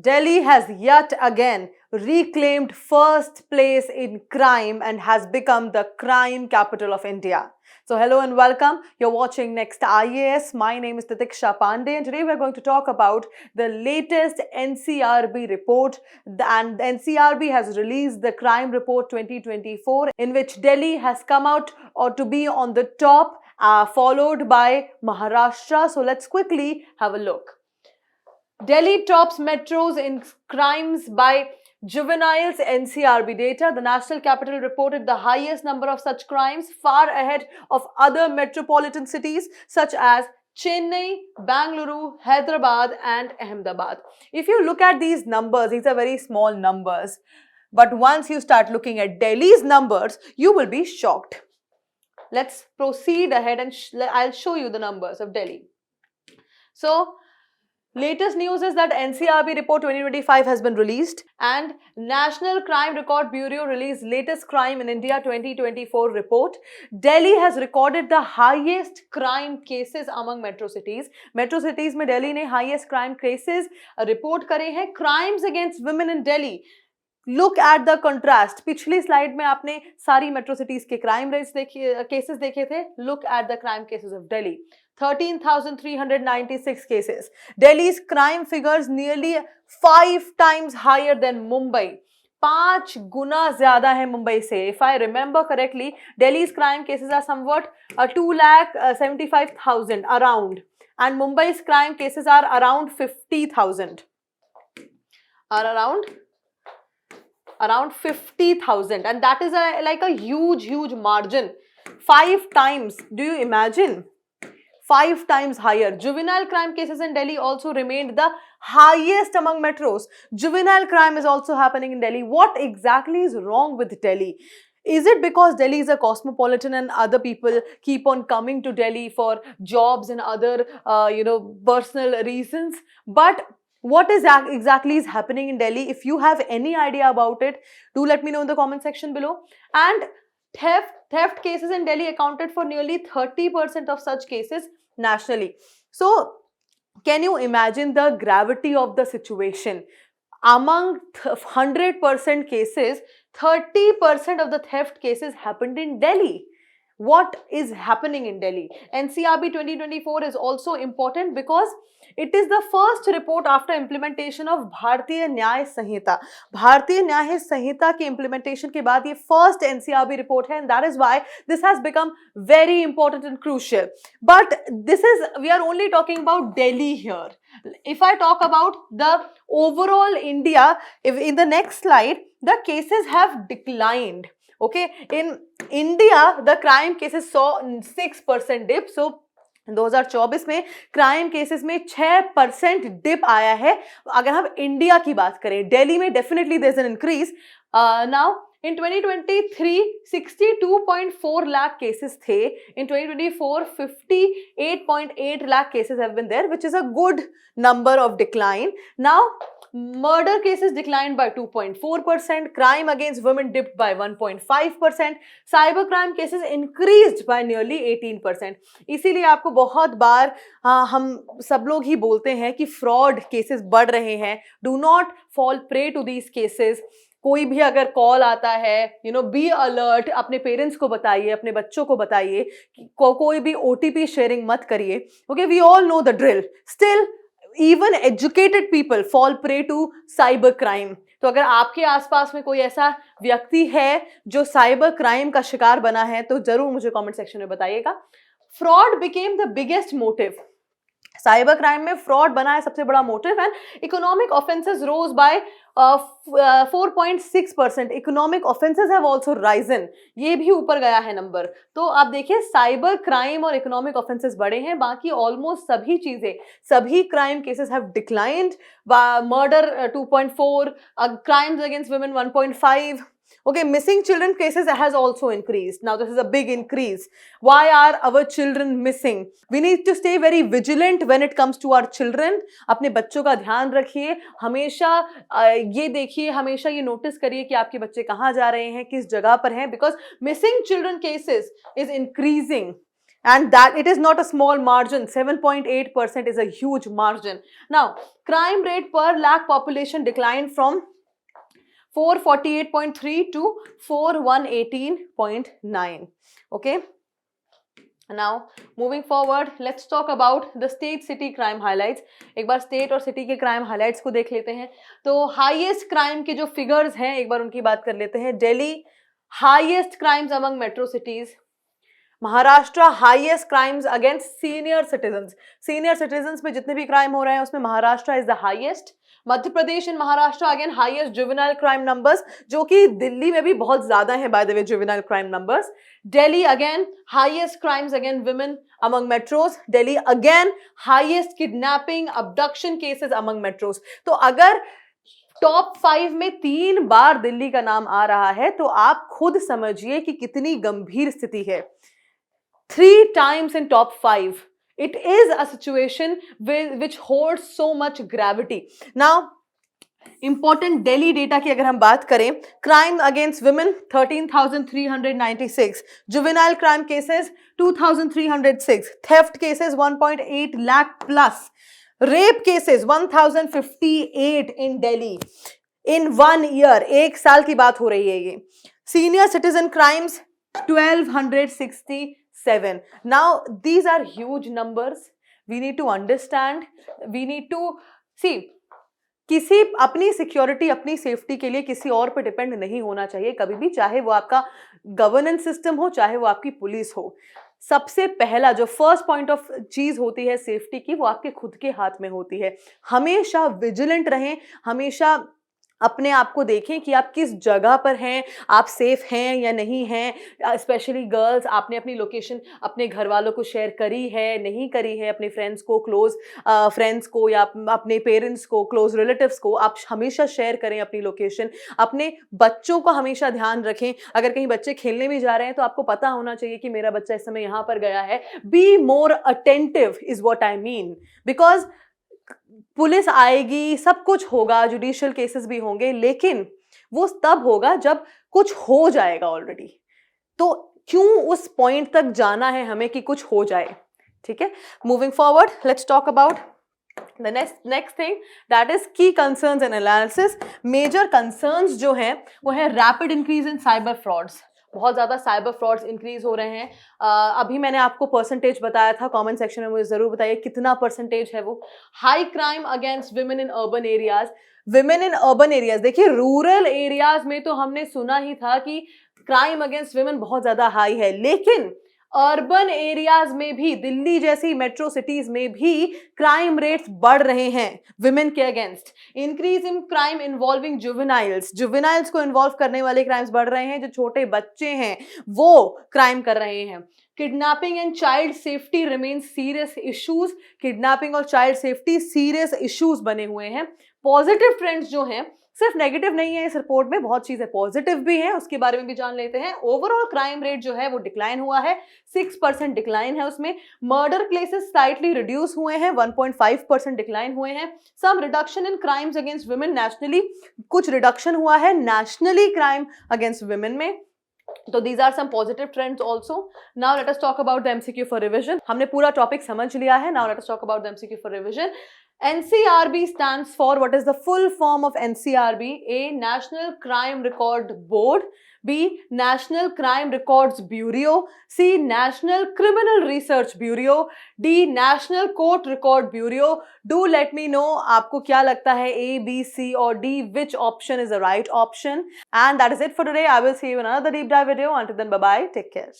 Delhi has yet again reclaimed first place in crime and has become the crime capital of India. So hello and welcome. You're watching Next IAS. My name is Titiksha Pandey and today we're going to talk about the latest NCRB report. And NCRB has released the Crime Report 2024 in which Delhi has come out to be on the top, followed by Maharashtra. So let's quickly have a look. Delhi tops metros in crimes by juveniles. NCRB data. The National Capital reported the highest number of such crimes, far ahead of other metropolitan cities such as Chennai, Bangalore, Hyderabad and Ahmedabad. If you look at these numbers, these are very small numbers. But once you start looking at Delhi's numbers, you will be shocked. Let's proceed ahead and I'll show you the numbers of Delhi. So, latest news is that NCRB report 2025 has been released and National Crime Record Bureau released latest crime in India 2024 report. Delhi has recorded the highest crime cases among metro cities. Metro cities में Delhi ने highest crime cases report करे हैं. Crimes against women in Delhi. Look at the contrast. पिछली slide में आपने सारी metro cities के crime rates cases देखे थे. Look at the crime cases of Delhi. 13,396 cases. Delhi's crime figures nearly 5 times higher than Mumbai. 5 गुना ज्यादा है मुंबई से. If I remember correctly, Delhi's crime cases are somewhat 2,75,000 around, and Mumbai's crime cases are around 50,000. Around 50,000, and that is like a huge margin. 5 times. Do you imagine? 5 times higher. Juvenile crime cases in Delhi also remained the highest among metros. Juvenile crime is also happening in Delhi. What exactly is wrong with Delhi? Is it because Delhi is a cosmopolitan and other people keep on coming to Delhi for jobs and other personal reasons? But what exactly is happening in Delhi? If you have any idea about it, do let me know in the comment section below. And theft cases in Delhi accounted for nearly 30% of such cases nationally. So, can you imagine the gravity of the situation? Among 100% cases, 30% of the theft cases happened in Delhi. What is happening in Delhi? NCRB 2024 is also important because it is the first report after implementation of Bharatiya Nyaya Sanhita. Bharatiya Nyaya Sanhita के implementation के बाद ये first NCRB report है, and that is why this has become very important and crucial. But we are only talking about Delhi here. If I talk about the overall India, in the next slide, the cases have declined. Okay, in India, the crime cases saw 6% dip. So 2024 में crime cases में 6% dip आया है. अगर हम India की बात करें, दिल्ली में definitely there is an increase. Now in 2023, 62.4 lakh cases थे. In 2024, 58.8 lakh cases have been there, which is a good number of decline. Now, murder cases declined by 2.4%. Crime against women dipped by 1.5%. Cyber crime cases increased by nearly 18%. इसीलिए आपको बहुत बार हम सब लोग ही बोलते हैं कि fraud cases बढ़ रहे हैं. Do not fall prey to these cases. कोई भी अगर कॉल आता है, बी अलर्ट. अपने पेरेंट्स को बताइए, अपने बच्चों को बताइए, कोई भी OTP शेयरिंग मत करिए. Okay, we all know the drill. Still even educated people fall prey to cyber crime. तो अगर आपके आसपास में कोई ऐसा व्यक्ति है जो साइबर क्राइम का शिकार बना है, तो जरूर मुझे कमेंट सेक्शन में बताइएगा. Fraud became the biggest motive. Cyber crime में फ्रॉड बना है सबसे बड़ा motive. And economic offences rose by 4.6%. Economic offences have also risen. ये भी ऊपर गया है नंबर. तो आप देखिए, साइबर क्राइम और इकोनॉमिक ऑफेंसेस बढ़े हैं. बाकी ऑलमोस्ट सभी चीजें, सभी crime cases have declined. Murder 2.4, crimes against women 1.5. Okay, missing children cases has also increased. Now, this is a big increase. Why are our children missing? We need to stay very vigilant when it comes to our children. अपने बच्चों का ध्यान रखिए. हमेशा ये देखिए, हमेशा ये नोटिस करिए कि आपके बच्चे कहाँ जा रहे हैं, किस जगह पर हैं. Because missing children cases is increasing. and that it is not a small margin. 7.8% is a huge margin. Now crime rate per lakh population declined from 448.3 to 4118.9. Okay, now moving forward, let's talk about the state city crime highlights. एक बार state और city के crime highlights को देख लेते हैं. तो highest crime के जो figures हैं एक बार उनकी बात कर लेते हैं. Delhi highest crimes among metro cities. Maharashtra highest crimes against senior citizens. Senior citizens में जितने भी क्राइम हो रहे हैं उसमें Maharashtra is the highest. Madhya Pradesh and Maharashtra again highest juvenile crime numbers, जो कि दिल्ली में भी बहुत ज्यादा है by the way juvenile crime numbers. Delhi again highest crimes again women among metros. Delhi again highest kidnapping abduction cases among metros. तो अगर टॉप 5 में 3 बार दिल्ली का नाम आ रहा है तो आप खुद समझिए कि कितनी गंभीर स्थिति है. 3 times in top 5. It is a situation which holds so much gravity. Now, important Delhi data की अगर हम बात करें, crime against women 13,396, juvenile crime cases 2,306, theft cases 1.8 lakh plus, rape cases 1,058 in Delhi in 1 year. एक साल की बात हो रही है ये. Senior citizen crimes 1,267. Now these are huge numbers. We need to understand. We need to see. किसी अपनी सिक्योरिटी अपनी सेफ्टी के लिए किसी और पे डिपेंड नहीं होना चाहिए कभी भी, चाहे वो आपका गवर्नेंस सिस्टम हो चाहे वो आपकी पुलिस हो. सबसे पहला जो फर्स्ट पॉइंट ऑफ चीज होती है सेफ्टी की, वो आपके खुद के हाथ में होती है. हमेशा विजिलेंट रहें, हमेशा अपने आप को देखें कि आप किस जगह पर हैं, आप सेफ हैं या नहीं हैं. स्पेशली गर्ल्स, आपने अपनी लोकेशन अपने घर वालों को शेयर करी है नहीं करी है, अपने फ्रेंड्स को, क्लोज फ्रेंड्स को या अपने पेरेंट्स को, क्लोज रिलेटिव्स को आप हमेशा शेयर करें अपनी लोकेशन. अपने बच्चों का हमेशा ध्यान रखें. अगर कहीं बच्चे खेलने भी जा रहे हैं तो आपको पता होना चाहिए कि मेरा बच्चा इस समय यहाँ पर गया है. Be more attentive is what I mean, because police आएगी, सब कुछ होगा, जुडिशियल केसेस भी होंगे, लेकिन वो तब होगा जब कुछ हो जाएगा ऑलरेडी. तो क्यों उस पॉइंट तक जाना है हमें कि कुछ हो जाए. ठीक है, moving forward, let's talk about the next thing, that is key concerns and analysis. Major concerns जो हैं वो है rapid increase in cyber frauds. बहुत ज़्यादा साइबर फ्रॉड्स इंक्रीज हो रहे हैं. अभी मैंने आपको परसेंटेज बताया था, कमेंट सेक्शन में मुझे ज़रूर बताइए कितना परसेंटेज है वो. High crime against women in urban areas. Women in urban areas, देखिए रूरल एरियाज में तो हमने सुना ही था कि क्राइम अगेंस्ट विमेन बहुत ज़्यादा हाई है, लेकिन अर्बन एरियाज में भी, दिल्ली जैसी मेट्रो सिटीज में भी क्राइम रेट्स बढ़ रहे हैं विमेन के against. Increase in crime involving juveniles. Juveniles को इन्वॉल्व करने वाले क्राइम्स बढ़ रहे हैं. जो छोटे बच्चे हैं वो क्राइम कर रहे हैं. Kidnapping and child safety remain serious issues. Kidnapping और चाइल्ड सेफ्टी सीरियस इश्यूज बने हुए हैं. पॉजिटिव ट्रेंड्स जो हैं, सिर्फ नेगेटिव नहीं है इस रिपोर्ट में, बहुत चीजें पॉजिटिव भी हैं, उसके बारे में भी जान लेते हैं. ओवरऑल क्राइम रेट जो है वो डिक्लाइन हुआ है, 6% डिक्लाइन है उसमें. मर्डर केसेस स्लाइटली रिड्यूस हुए हैं, 1.5% डिक्लाइन हुए हैं. Some reduction in crimes against women nationally, कुछ रिडक्शन हुआ है नेशनली क्राइम अगेंस्ट विमेन में. तो these are some positive trends also. Now let us talk about the MCQ for revision. हमने पूरा टॉपिक समझ लिया है. Now let us talk about the MCQ for revision. NCRB stands for, what is the full form of NCRB? A, National Crime Record Board. B, National Crime Records Bureau. C, National Criminal Research Bureau. D, National Court Record Bureau. Do let me know आपको क्या लगता है, A, B, C और D, which option is the right option. And that is it for today. I will see you in another deep dive video. Until then, bye bye. Take care.